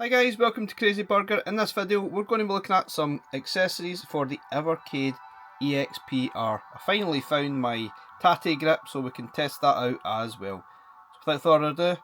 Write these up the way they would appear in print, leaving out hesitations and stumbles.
Hi guys, welcome to Crazy Burger. In this video we're going to be looking at some accessories for the Evercade EXP-R. I finally found my Taito grip so we can test that out as well. So without further ado,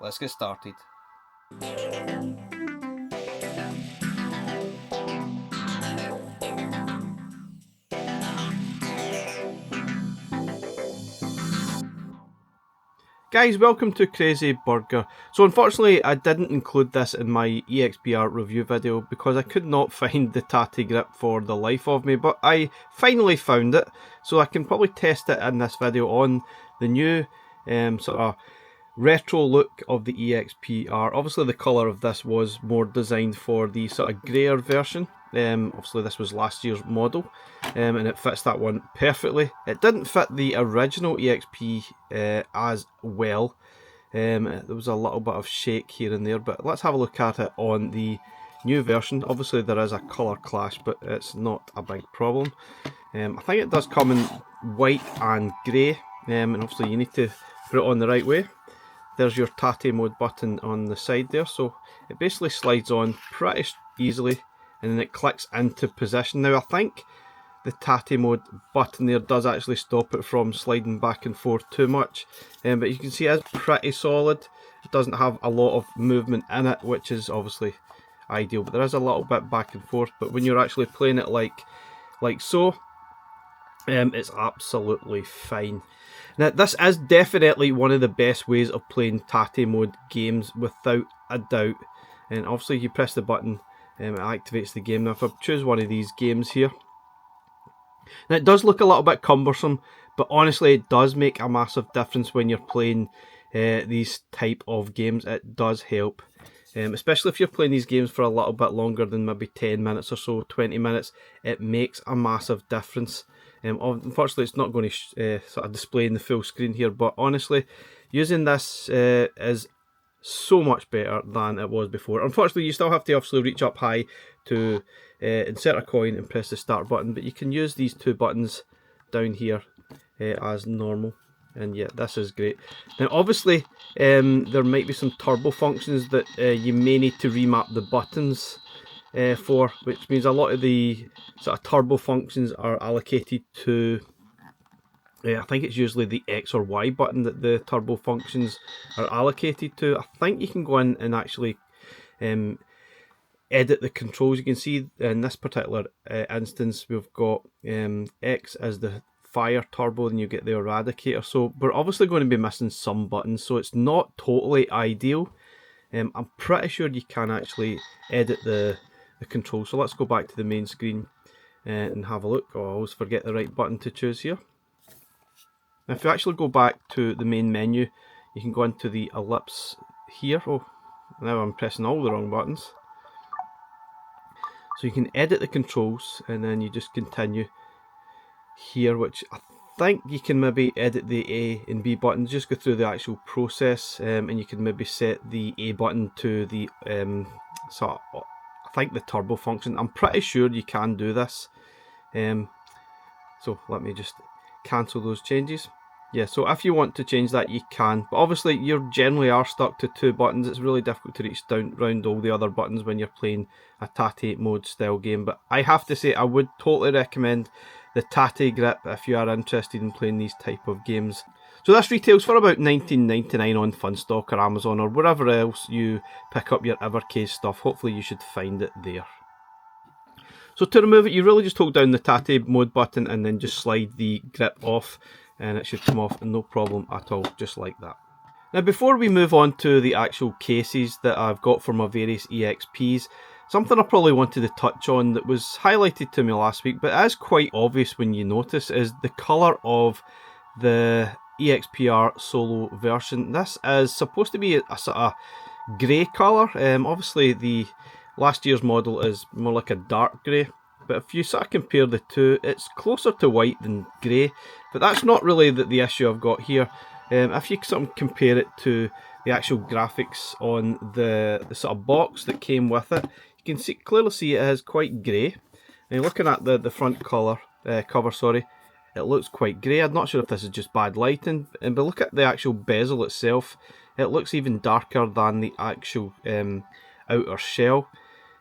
let's get started. Guys, welcome to Crazy Burger. So unfortunately I didn't include this in my EXP-R review video because I could not find the Taito grip for the life of me, but I finally found it, so I can probably test it in this video on the new sort of retro look of the EXP-R. Obviously the colour of this was more designed for the sort of greyer version. Obviously this was last year's model, and it fits that one perfectly. It didn't fit the original EXP as well. There was a little bit of shake here and there, but let's have a look at it on the new version. Obviously there is a colour clash, but it's not a big problem. I think it does come in white and grey, and obviously you need to put it on the right way. There's your Taito mode button on the side there, so it basically slides on pretty easily and then it clicks into position. Now I think the Taito mode button there does actually stop it from sliding back and forth too much, but you can see it's pretty solid. It doesn't have a lot of movement in it, which is obviously ideal, but there is a little bit back and forth. But when you're actually playing it like so, it's absolutely fine. Now this is definitely one of the best ways of playing Taito mode games without a doubt, and obviously you press the button, it activates the game. Now if I choose one of these games here, now it does look a little bit cumbersome, but honestly it does make a massive difference when you're playing these type of games. It does help, especially if you're playing these games for a little bit longer than maybe 10 minutes or so, 20 minutes. It makes a massive difference. Unfortunately it's not going to sort of display in the full screen here, but honestly using this is so much better than it was before. Unfortunately you still have to obviously reach up high to insert a coin and press the start button, but you can use these two buttons down here as normal, and yeah, this is great. Now obviously there might be some turbo functions that you may need to remap the buttons for, which means a lot of the sort of turbo functions are allocated to I think it's usually the X or Y button that the turbo functions are allocated to. I think you can go in and actually edit the controls. You can see in this particular instance we've got X as the fire turbo, then you get the eradicator. So we're obviously going to be missing some buttons, so it's not totally ideal. I'm pretty sure you can actually edit the controls. So let's go back to the main screen and have a look. Oh, I always forget the right button to choose here. Now if you actually go back to the main menu, you can go into the ellipse here. Oh, now I'm pressing all the wrong buttons. So you can edit the controls and then you just continue here, which I think you can maybe edit the A and B buttons, just go through the actual process, and you can maybe set the A button to the I think the turbo function. I'm pretty sure you can do this. So let me just cancel those changes. Yeah, so if you want to change that you can, but obviously you generally are stuck to two buttons. It's really difficult to reach down around all the other buttons when you're playing a Taito mode style game. But I have to say I would totally recommend the Taito grip if you are interested in playing these type of games. So this retails for about $19.99 on Funstock or Amazon or wherever else you pick up your Evercade stuff. Hopefully you should find it there. So to remove it, you really just hold down the Taito mode button and then just slide the grip off, and it should come off no problem at all, just like that. Now before we move on to the actual cases that I've got for my various EXPs, something I probably wanted to touch on that was highlighted to me last week, but it is quite obvious when you notice, is the colour of the EXP-R Solo version. This is supposed to be a sort of grey colour. Obviously the last year's model is more like a dark grey, but if you sort of compare the two, it's closer to white than grey. But that's not really the issue I've got here. If you sort of compare it to the actual graphics on the sort of box that came with it, you can clearly see it is quite grey. And looking at the front cover, it looks quite grey. I'm not sure if this is just bad lighting, but look at the actual bezel itself. It looks even darker than the actual outer shell.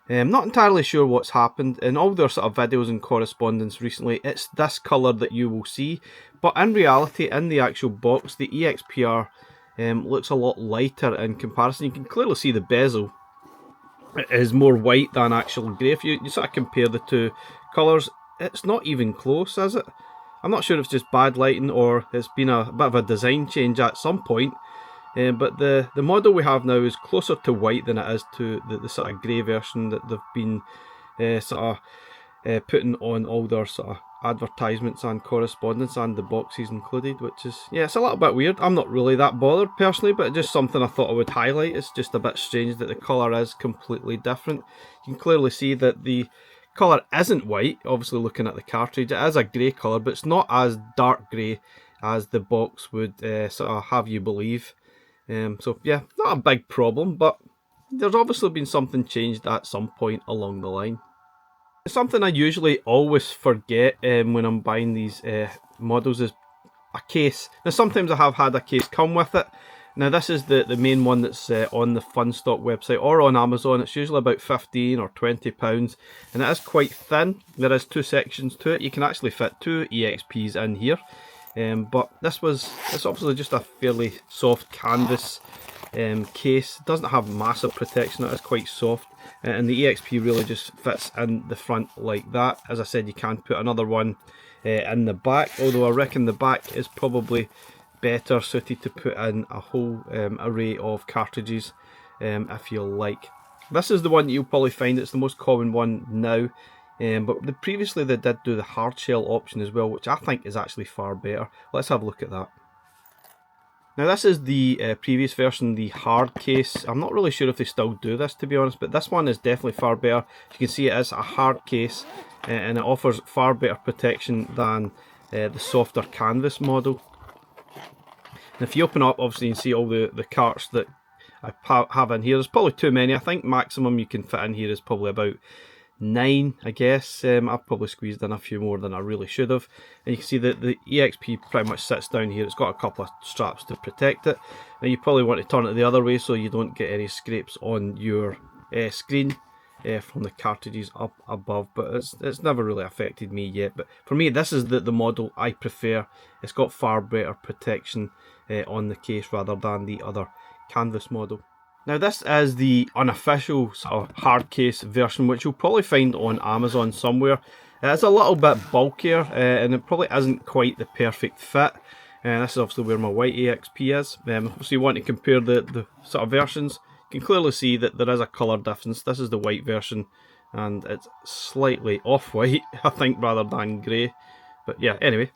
I'm not entirely sure what's happened. In all their sort of videos and correspondence recently, it's this colour that you will see, but in reality, in the actual box, the EXP-R looks a lot lighter in comparison. You can clearly see the bezel. It is more white than actual grey. If you sort of compare the two colours, it's not even close, is it? I'm not sure if it's just bad lighting or it's been a bit of a design change at some point. But the model we have now is closer to white than it is to the sort of grey version that they've been putting on all their sort of advertisements and correspondence, and the boxes included, which is, yeah, it's a little bit weird. I'm not really that bothered personally, but just something I thought I would highlight. It's just a bit strange that the colour is completely different. You can clearly see that the colour isn't white, obviously looking at the cartridge. It is a grey colour, but it's not as dark grey as the box would sort of have you believe. So yeah, not a big problem, but there's obviously been something changed at some point along the line. Something I usually always forget when I'm buying these models is a case. Now sometimes I have had a case come with it. Now this is the main one that's on the Funstock website or on Amazon. It's usually about £15 or £20 and it is quite thin. There is two sections to it. You can actually fit two EXPs in here. But it's obviously just a fairly soft canvas case. It doesn't have massive protection, it is quite soft, and the EXP really just fits in the front like that. As I said, you can put another one in the back, although I reckon the back is probably better suited to put in a whole array of cartridges if you like. This is the one that you'll probably find, it's the most common one now. But previously they did do the hard shell option as well, which I think is actually far better. Let's have a look at that. Now this is the previous version, the hard case. I'm not really sure if they still do this, to be honest, but this one is definitely far better. You can see it is a hard case and it offers far better protection than the softer canvas model. And if you open up, obviously you can see all the carts that I have in here. There's probably too many. I think maximum you can fit in here is probably about 9, I guess. I've probably squeezed in a few more than I really should have. And you can see that the EXP pretty much sits down here. It's got a couple of straps to protect it. Now you probably want to turn it the other way so you don't get any scrapes on your screen from the cartridges up above, but it's never really affected me yet. But for me, this is the model I prefer. It's got far better protection on the case rather than the other canvas model. Now this is the unofficial sort of hard case version, which you'll probably find on Amazon somewhere. It's a little bit bulkier and it probably isn't quite the perfect fit. This is obviously where my white EXP is. So you want to compare the sort of versions. You can clearly see that there is a colour difference. This is the white version and it's slightly off-white, I think, rather than grey. But yeah, anyway,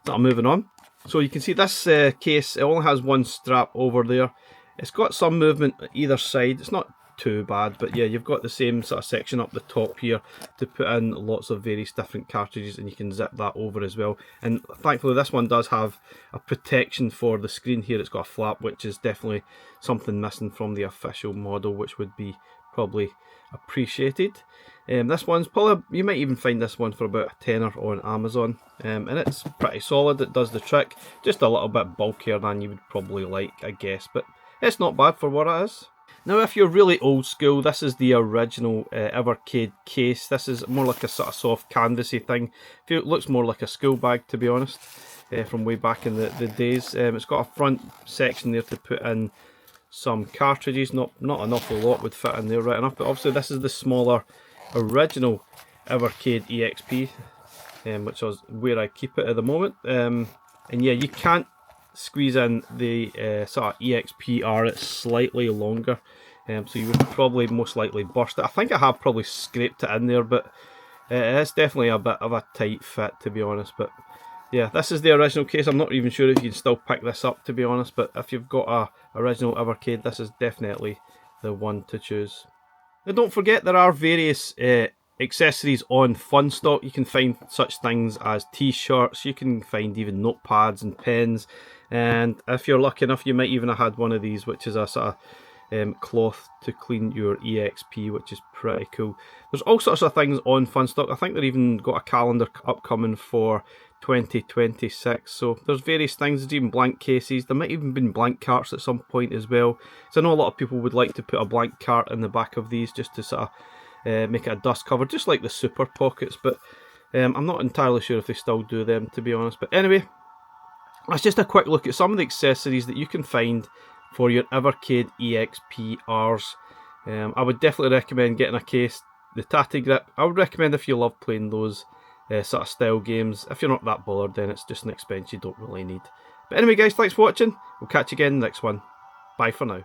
so I'm moving on. So you can see this case, it only has one strap over there. It's got some movement either side. It's not too bad, but yeah, you've got the same sort of section up the top here to put in lots of various different cartridges, and you can zip that over as well. And thankfully this one does have a protection for the screen here. It's got a flap, which is definitely something missing from the official model, which would be probably appreciated. This one's probably, you might even find this one for about a tenner on Amazon, and it's pretty solid. It does the trick, just a little bit bulkier than you would probably like, I guess, but it's not bad for what it is. Now if you're really old school, this is the original Evercade case. This is more like a sort of soft canvassy thing. It looks more like a school bag, to be honest, from way back in the days. It's got a front section there to put in some cartridges. Not an awful lot would fit in there right enough, but obviously this is the smaller original Evercade EXP, which is where I keep it at the moment. And yeah, you can't squeeze in the sort of EXP-R. It's slightly longer, so you would probably most likely burst it. I think I have probably scraped it in there, but it's definitely a bit of a tight fit, to be honest. But yeah, this is the original case. I'm not even sure if you can still pick this up, to be honest, but if you've got a original Evercade, this is definitely the one to choose. Now don't forget, there are various accessories on Funstock. You can find such things as t-shirts, you can find even notepads and pens, and if you're lucky enough you might even have had one of these, which is a sort cloth to clean your EXP, which is pretty cool. There's all sorts of things on Funstock. I think they've even got a calendar upcoming for 2026, so there's various things. There's even blank cases. There might even been blank carts at some point as well, so I know a lot of people would like to put a blank cart in the back of these just to sort of make it a dust cover, just like the Super Pockets, but I'm not entirely sure if they still do them, to be honest. But anyway, that's just a quick look at some of the accessories that you can find for your Evercade EXP-Rs. I would definitely recommend getting a case. The Taito grip, I would recommend if you love playing those sort of style games. If you're not that bothered, then it's just an expense you don't really need. But anyway guys, thanks for watching. We'll catch you again in the next one. Bye for now.